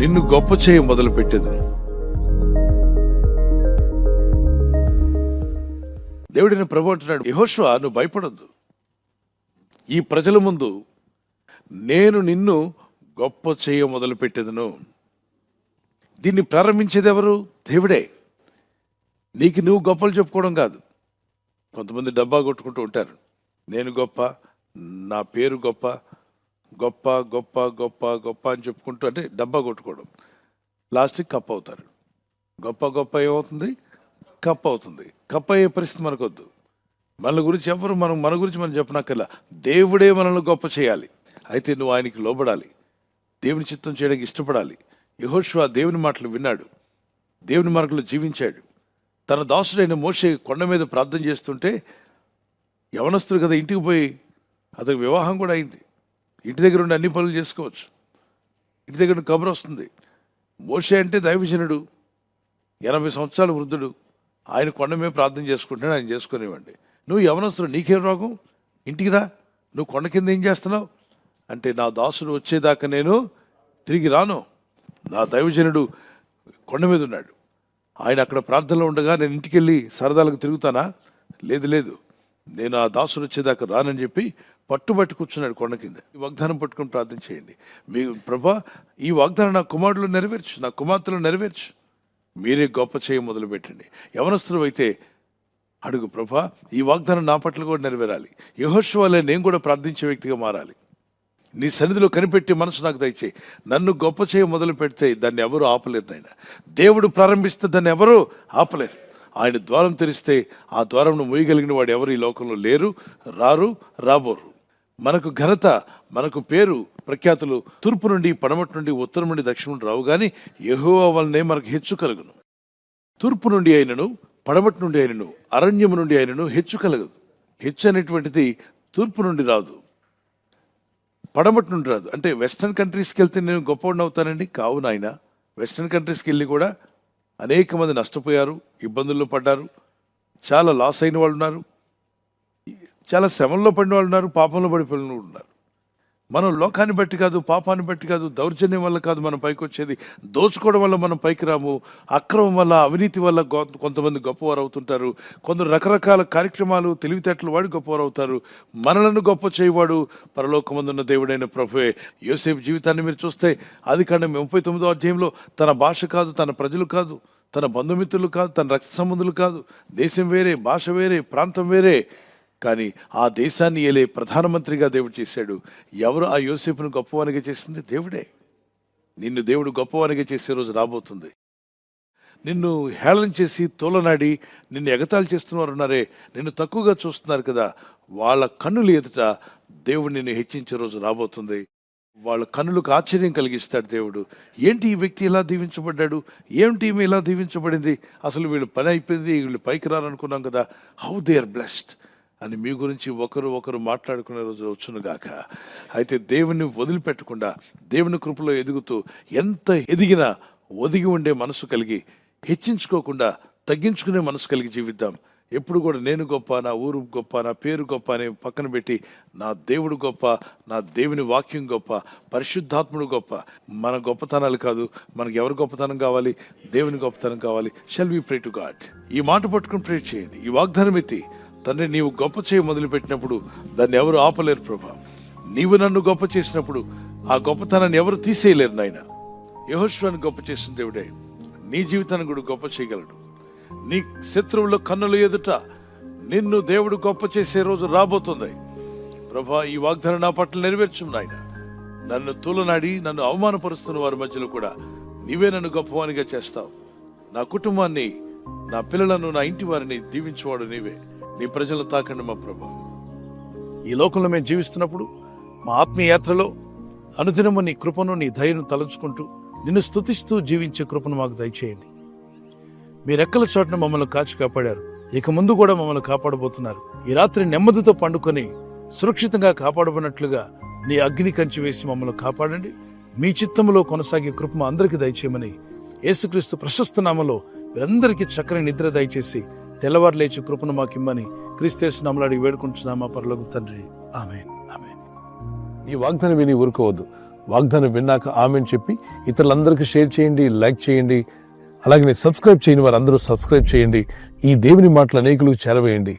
నిన్ను గొప్ప చేయ మొదలు పెట్టేదను. దేవుడిని ప్రభు అంటున్నాడు, యెహోషువ నువ్వు భయపడొద్దు, ఈ ప్రజల ముందు నేను నిన్ను గొప్ప చేయ మొదలు పెట్టేదను. దీన్ని ప్రారంభించేది ఎవరు? దేవుడే. నీకు నువ్వు గొప్పలు చెప్పుకోవడం కాదు. కొంతమంది డబ్బా కొట్టుకుంటూ ఉంటారు, నేను గొప్ప, నా పేరు గొప్ప, గొప్ప గొప్ప గొప్ప గొప్ప అని చెప్పుకుంటూ, అంటే డబ్బా కొట్టుకోవడం. లాస్ట్కి కప్ప అవుతారు. గొప్ప గొప్ప ఏమవుతుంది? కప్ప అవుతుంది. కప్ప అయ్యే పరిస్థితి మనకొద్దు. మన గురించి ఎవరు మన గురించి మనం చెప్పనక్కర్లా. దేవుడే మనల్ని గొప్ప చేయాలి. అయితే నువ్వు ఆయనకి లోబడాలి, దేవుని చిత్తం చేయడానికి ఇష్టపడాలి. యెహోషువ దేవుని మాటలు విన్నాడు, దేవుని మార్గంలో జీవించాడు. తన దాసుడైన మోషే కొండ మీద ప్రార్థన చేస్తుంటే, యవనస్తుడు కదా, ఇంటికి పోయి అతనికి వివాహం కూడా అయింది. ఇంటి దగ్గర ఉండి అన్ని పనులు చేసుకోవచ్చు. ఇంటి దగ్గర కబురు వస్తుంది. మోషే అంటే దైవజనుడు, 80 సంవత్సరాల వృద్ధుడు. ఆయన కొండ మీద ప్రార్థన చేసుకుంటున్నాడు, ఆయన చేసుకునేవాడిని. నువ్వు యవనస్తుడు, నీకేం రోగం? ఇంటికి రా, నువ్వు కొండ కింద ఏం చేస్తున్నావు అంటే, నా దాసుడు వచ్చేదాకా నేను తిరిగి రాను. నా దైవజనుడు కొండ మీద ఉన్నాడు, ఆయన అక్కడ ప్రార్థనలో ఉండగా నేను ఇంటికి వెళ్ళి సరదాలకు తిరుగుతానా? లేదు, నేను ఆ దాసుడు వచ్చేదాకా రానని చెప్పి పట్టుబట్టి కూర్చున్నాడు కొండ కింద. ఈ వాగ్దానం పట్టుకొని ప్రార్థన చేయండి. మీ ప్రభా, ఈ వాగ్దానం నా కుమారుడు నెరవేర్చు, నా కుమార్తెలు నెరవేర్చు, మీరే గొప్ప చేయ మొదలు పెట్టండి. యవనస్తులు అయితే అడుగు, ప్రభా ఈ వాగ్దానం నా పట్ల కూడా నెరవేరాలి. యెహోషువ వలె నేను కూడా ప్రార్థించే వ్యక్తిగా మారాలి. నీ సన్నిధిలో కనిపెట్టి మనసు నాకు దయచేయి. నన్ను గొప్ప చేయ మొదలు పెడితే దాన్ని ఎవరు ఆపలేరు నాయన. దేవుడు ప్రారంభిస్తే దాన్ని ఎవరు ఆపలేరు. ఆయన ద్వారం తెరిస్తే ఆ ద్వారంను మూయగలిగిన వాడు ఎవరు ఈ లోకంలో లేరు, రారు, రాబోరు. మనకు ఘనత, మనకు పేరు, ప్రఖ్యాతులు తూర్పు నుండి, పడమటి నుండి, ఉత్తరం నుండి, దక్షిణం నుండి రావు, కానీ యెహోవా వలనే మనకు హెచ్చు కలుగును. తూర్పు నుండి అయినను, పడమటి నుండి అయినను, అరణ్యము నుండి అయినను హెచ్చు కలగదు. హెచ్చు అనేటువంటిది తూర్పు నుండి రాదు, పడమటి నుండి రాదు. అంటే వెస్ట్రన్ కంట్రీస్కి వెళ్తే నేను గొప్పవాడిని అవుతానండి? కావు నాయన. వెస్ట్రన్ కంట్రీస్కి వెళ్ళి కూడా అనేక మంది నష్టపోయారు, ఇబ్బందుల్లో పడ్డారు, చాలా లాస్ అయిన వాళ్ళు ఉన్నారు, చాలా శ్రమంలో పడిన వాళ్ళు ఉన్నారు, పాపంలో పడిపోయిన వాళ్ళు ఉన్నారు. మనం లోకాన్ని బట్టి కాదు, పాపాన్ని బట్టి కాదు, దౌర్జన్యం వల్ల కాదు మనం పైకి వచ్చేది. దోచుకోవడం వల్ల మనం పైకి రాము. అక్రమం వల్ల, అవినీతి వల్ల కొంతమంది గొప్పవారు అవుతుంటారు. కొందరు రకరకాల కార్యక్రమాలు, తెలివితేటలు వాడి గొప్పవారు అవుతారు. మనలను గొప్ప చేయవాడు పరలోకమందున్న దేవుడైన ప్రభువే. యోసేపు జీవితాన్ని మీరు చూస్తే ఆదికాండం 39వ అధ్యాయంలో తన భాష కాదు, తన ప్రజలు కాదు, తన బంధుమిత్రులు కాదు, తన రక్త సంబంధులు కాదు, దేశం వేరే, భాష వేరే, ప్రాంతం వేరే, కానీ ఆ దేశాన్ని ఏలే ప్రధానమంత్రిగా దేవుడు చేశాడు. ఎవరు ఆ యోసేపును గొప్పవానిగా చేసింది? దేవుడే. నిన్ను దేవుడు గొప్పవానిగా చేసే రోజు రాబోతుంది. నిన్ను హేళన చేసి తోలనాడి నిన్ను ఎగతాళి చేస్తున్నవారు ఉన్నారే, నిన్ను తక్కువగా చూస్తున్నారు కదా, వాళ్ళ కన్నులు ఎదుట దేవుడు నిన్ను హెచ్చించే రోజు రాబోతుంది. వాళ్ళ కన్నులకు ఆశ్చర్యం కలిగిస్తాడు దేవుడు. ఏంటి ఈ వ్యక్తి ఇలా దీవించబడ్డాడు, ఏమిటి ఈమె ఇలా దీవించబడింది, అసలు వీళ్ళు పని అయిపోయింది, వీళ్ళు పైకి రారనుకున్నాం కదా, హౌ దే ఆర్ బ్లెస్డ్ అని మీ గురించి ఒకరు మాట్లాడుకునే రోజు వచ్చునుగాక. అయితే దేవుని వదిలిపెట్టకుండా, దేవుని కృపలో ఎదుగుతూ, ఎంత ఎదిగినా ఒదిగి ఉండే మనసు కలిగి, హెచ్చించుకోకుండా తగ్గించుకునే మనసు కలిగి జీవిద్దాం. ఎప్పుడు కూడా నేను గొప్ప, నా ఊరు గొప్ప, నా పేరు గొప్ప అని పక్కన పెట్టి, నా దేవుడు గొప్ప, నా దేవుని వాక్యం గొప్ప, పరిశుద్ధాత్ముడు గొప్ప. మన గొప్పతనాలు కాదు, మనకు ఎవరు గొప్పతనం కావాలి? దేవుని గొప్పతనం కావాలి. Shall we pray to God. ఈ మాట పట్టుకుని ప్రే చేయండి. ఈ వాగ్దానం ఎత్తి, తండ్రి నీవు గొప్ప చేయ మొదలుపెట్టినప్పుడు దాన్ని ఎవరు ఆపలేరు ప్రభా. నీవు నన్ను గొప్ప చేసినప్పుడు ఆ గొప్పతనాన్ని ఎవరు తీసేయలేరు నాయన. యెహోషువను గొప్ప చేసిన దేవుడే నీ జీవితాన్ని కూడా గొప్ప చేయగలడు. నీ శత్రువుల కన్నుల ఎదుట నిన్ను దేవుడు గొప్ప చేసే రోజు రాబోతుంది ప్రభా. ఈ వాగ్దానం నా పట్ల నెరవేర్చు నాయన. నన్ను తూలనాడి నన్ను అవమానపరుస్తున్న వారి మధ్యలో కూడా నీవే నన్ను గొప్పవానిగా చేస్తావు. నా కుటుంబాన్ని, నా పిల్లలను, నా ఇంటి వారిని దీవించేవాడు నీవే. నీ ప్రజలను తాకండి మా ప్రభా. ఈ లోకంలో మేము జీవిస్తున్నప్పుడు మా ఆత్మీయ యాత్రలో అనుదినము నీ కృపను, నీ దయను తలంచుకుంటూ నిన్ను స్తుతిస్తూ జీవించే కృపను మాకు దయచేయండి. మీ రెక్కల చోటున మమ్మల్ని కాచి కాపాడారు, ఇక ముందు కూడా మమ్మల్ని కాపాడబోతున్నారు. ఈ రాత్రి నెమ్మదితో పండుకొని సురక్షితంగా కాపాడబడినట్లుగా నీ అగ్ని కంచి వేసి మమ్మల్ని కాపాడండి. మీ చిత్తములో కొనసాగే కృప మా అందరికీ దయచేయమని యేసుక్రీస్తు ప్రశస్త నామములో వీరందరికీ చక్కని నిద్ర దయచేసి తెల్లవారు లేచి కృపను మాకిమ్మని క్రీస్తు నామములో అడిగి వేడుకుంటున్నామా పరలోక తండ్రి. ఆమేన్, ఆమేన్. ఈ వాగ్దానం విని ఊరుకోవద్దు. వాగ్దానం విన్నాక ఆమెను చెప్పి ఇతరులందరికీ షేర్ చేయండి, లైక్ చేయండి. అలాగే సబ్స్క్రైబ్ చేయని వారు అందరూ సబ్స్క్రైబ్ చేయండి. ఈ దేవుని మాటలు అనేకులకు చేరవేయండి.